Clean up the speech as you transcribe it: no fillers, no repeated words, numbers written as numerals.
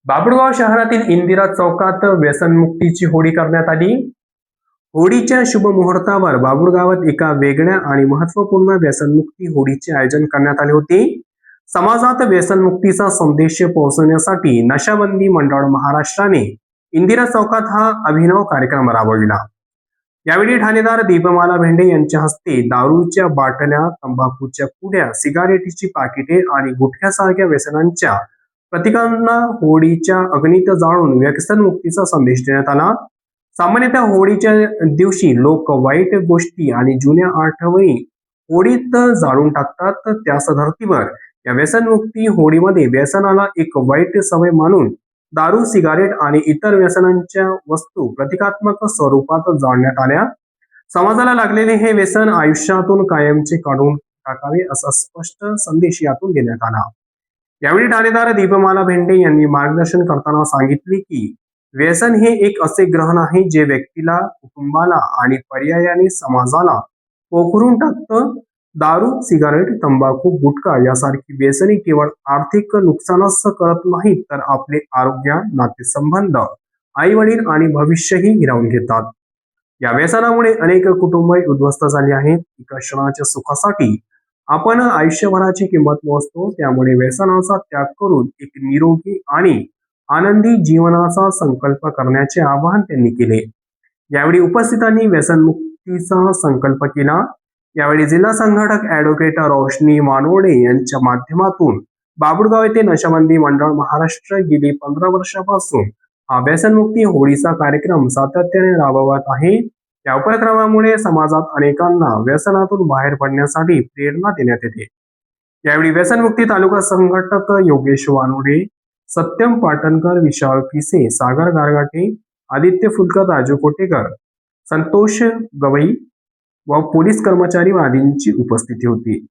बाभुळगाव शहरातील इंदिरा चौकात व्यसनमुक्तीची होळी करण्यात आली. होळीच्या शुभ मुहूर्तावर बाभुळगावात एका वेगळ्या आणि महत्त्वपूर्ण व्यसनमुक्ती होळीचे आयोजन करण्यात आले होते. समाजात व्यसनमुक्तीचा संदेश पोहोचवण्यासाठी नशाबंदी मंडळ महाराष्ट्राने इंदिरा चौकात हा अभिनव कार्यक्रम राबविला. यावेळी ठाणेदार दीपमाला भेंडे यांच्या हस्ते दारूच्या बाटल्या, तंबाखूच्या पुड्या, सिगारेटची पाकिटे आणि गुटख्यासारख्या व्यसनांच्या प्रतिकांना होळीच्या अग्नीत जाळून व्यसनमुक्तीचा संदेश देण्यात आला. सामान्यतः होळीच्या दिवशी लोक वाईट गोष्टी आणि जुन्या आठवणी होळीत जाळून टाकतात. त्याच धर्तीवर या व्यसनमुक्ती होळीमध्ये व्यसनाला एक वाईट सवय मानून दारू, सिगारेट आणि इतर व्यसनांच्या वस्तू प्रतिकात्मक स्वरूपात जाळण्यात आल्या. समाजाला लागलेले हे व्यसन आयुष्यातून कायमचे काढून टाकावे असा स्पष्ट संदेश यातून देण्यात आला. यावेळी ठाणेदार दीपमाला भेंडे यांनी मार्गदर्शन करताना सांगितले की व्यसन हे एक असे ग्रहण आहे जे व्यक्तीला, कुटुंबाला आणि पर्यायाने समाजाला पोखरून टाकतं. दारू, सिगारेट, तंबाखू, गुटखा यासारखी व्यसने केवळ आर्थिक नुकसानच करत नाहीत, तर आपले आरोग्य, नातेसंबंध, आई वडील आणि भविष्यही हिरावून घेतात. या व्यसनामुळे अनेक कुटुंब उद्ध्वस्त झाली आहेत. एका क्षणाच्या सुखासाठी आपण आयुष्यभराची किंमत मोजतो. त्यामुळे व्यसनाचा त्याग करून एक निरोगी आणि आनंदी जीवनाचा संकल्प करण्याचे आवाहन त्यांनी केले. यावेळी उपस्थितांनी व्यसनमुक्तीचा संकल्प केला. यावेळी जिल्हा संघटक ॲडव्होकेट रोशनी मानोडे यांच्या माध्यमातून बाभुळगाव येथे नशाबंदी मंडळ महाराष्ट्र गेली 15 वर्षापासून हा व्यसनमुक्ती होळीचा कार्यक्रम सातत्याने राबवत आहे. या उपक्रमामुळे समाजात अनेकांना व्यसनातून बाहेर पडण्यासाठी प्रेरणा देण्यात येते. यावेळी व्यसनमुक्ती तालुका संघटक योगेश वानोडे, सत्यम पाटणकर, विशाल पिसे, सागर गारगाटे, आदित्य फुलकर, राजू कोटेकर, संतोष गवई व पोलीस कर्मचारी आदींची उपस्थिती होती.